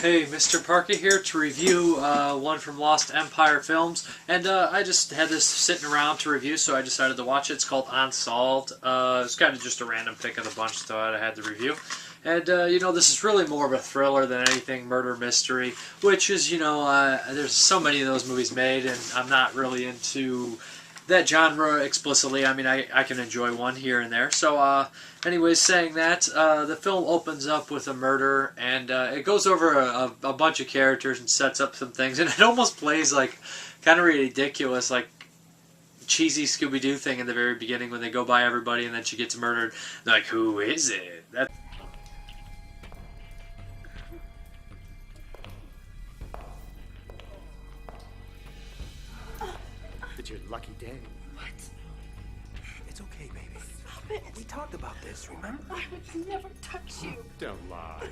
Hey, Mrparka here to review one from Lost Empire Films, and I just had this sitting around to review, so I decided to watch it. It's called Unsolved. It's kind of just a random pick of the bunch, so I had to review. And, this is really more of a thriller than anything murder mystery, which is, there's so many of those movies made, and I'm not really into that genre explicitly. I mean, I can enjoy one here and there. So, anyways, saying that, the film opens up with a murder, and it goes over a bunch of characters and sets up some things, and it almost plays like kind of ridiculous, like cheesy Scooby-Doo thing in the very beginning when they go by everybody and then she gets murdered. They're like, who is it? It's your lucky day. What? It's okay, baby. Stop it. We talked about this, remember? I would never touch you. Don't lie.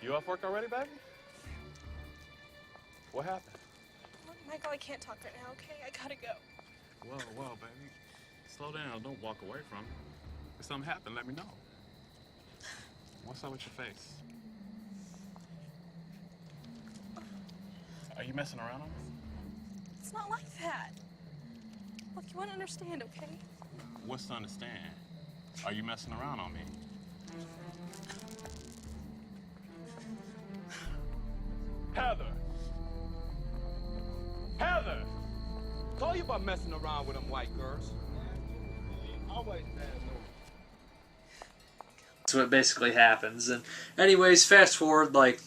You off work already, baby? What happened? Look, Michael, I can't talk right now, okay? I gotta go. Whoa, baby. Slow down. Don't walk away from it. If something happened, let me know. What's up with your face? Are you messing around on me? It's not like that. Look, you want to understand, okay? What's to understand? Are you messing around on me? Heather! Heather! Call you about messing around with them white girls. Always bad news. That's what basically happens. And anyways, fast forward like,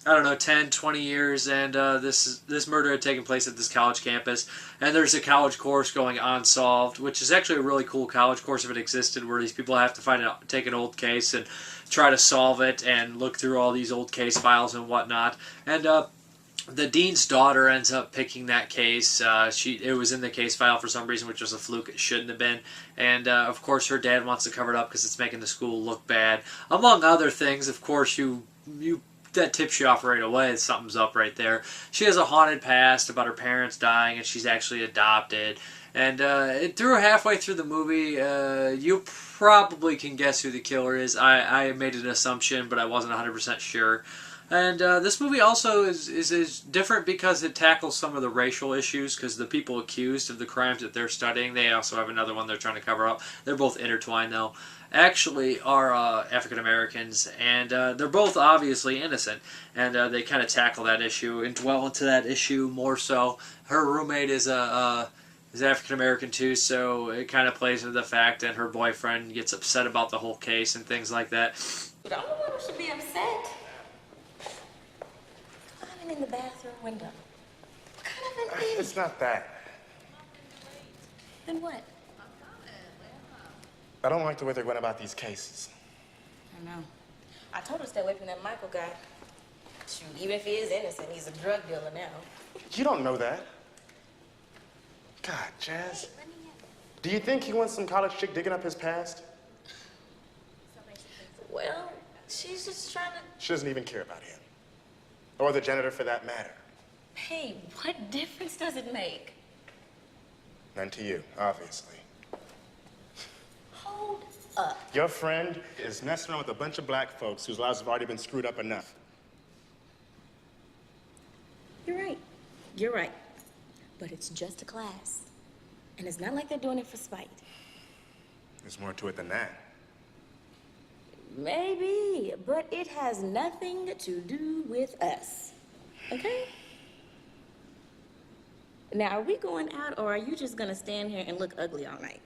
I don't know, 10, 20 years, and this murder had taken place at this college campus, and there's a college course going Unsolved, which is actually a really cool college course if it existed, where these people have to take an old case and try to solve it and look through all these old case files and whatnot. And the dean's daughter ends up picking that case. It was in the case file for some reason, which was a fluke. It shouldn't have been. And, of course, her dad wants to cover it up because it's making the school look bad. Among other things, of course, that tips you off right away that something's up right there. She has a haunted past about her parents dying, and she's actually adopted. And halfway through the movie, you probably can guess who the killer is. I made an assumption, but I wasn't 100% sure. And this movie also is different because it tackles some of the racial issues, because the people accused of the crimes that they're studying, they also have another one they're trying to cover up. They're both intertwined, though. Actually are African Americans, and they're both obviously innocent, and they kind of tackle that issue and dwell into that issue more so. Her roommate is African American too, so it kind of plays into the fact, and her boyfriend gets upset about the whole case and things like that. The only one who should be upset. Climbing in the bathroom window. What kind of an idiot? It's not that. Then what? I don't like the way they're going about these cases. I know. I told her to stay away from that Michael guy. Shoot, even if he is innocent, he's a drug dealer now. You don't know that. God, Jazz. Do you think he wants some college chick digging up his past? Well, she's just trying to... She doesn't even care about him. Or the janitor for that matter. Hey, what difference does it make? None to you, obviously. Hold up. Your friend is messing around with a bunch of black folks whose lives have already been screwed up enough. You're right. You're right. But it's just a class. And it's not like they're doing it for spite. There's more to it than that. Maybe, but it has nothing to do with us. Okay? Now, are we going out, or are you just gonna stand here and look ugly all night?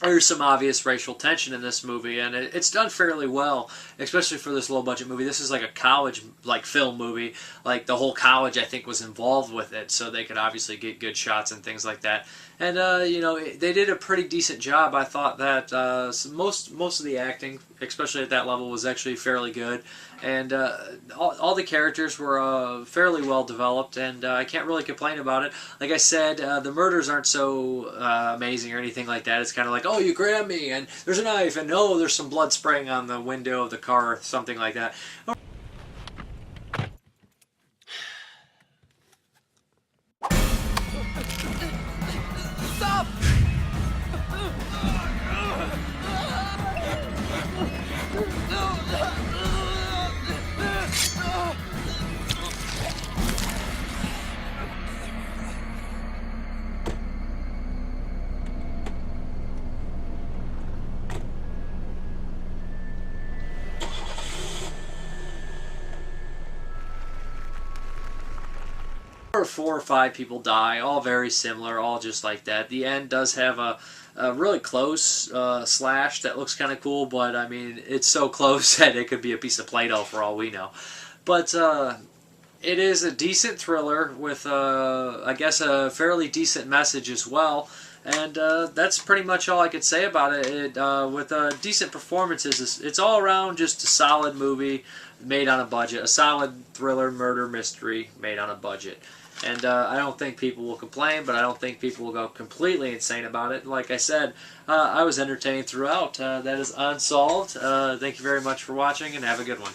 there's some obvious racial tension in this movie, and it's done fairly well, especially for this low budget movie. This is like a college film movie. Like the whole college, I think, was involved with it, so they could obviously get good shots and things like that. And they did a pretty decent job. I thought that most of the acting, especially at that level, was actually fairly good, and all the characters were fairly well developed, and I can't really complain about it. Like I said, the murders aren't so amazing or anything like that. It's kind of like, oh, you grabbed me, and there's a knife, and oh, there's some blood spraying on the window of the car, or something like that. Stop! Four or five people die, all very similar, all just like that. The end does have a really close slash that looks kind of cool, but I mean, it's so close that it could be a piece of Play-Doh for all we know. But it is a decent thriller with, I guess, a fairly decent message as well. And that's pretty much all I could say about it. With decent performances, it's all around just a solid movie made on a budget. A solid thriller murder mystery made on a budget. And I don't think people will complain, but I don't think people will go completely insane about it. Like I said, I was entertained throughout. That is Unsolved. Thank you very much for watching, and have a good one.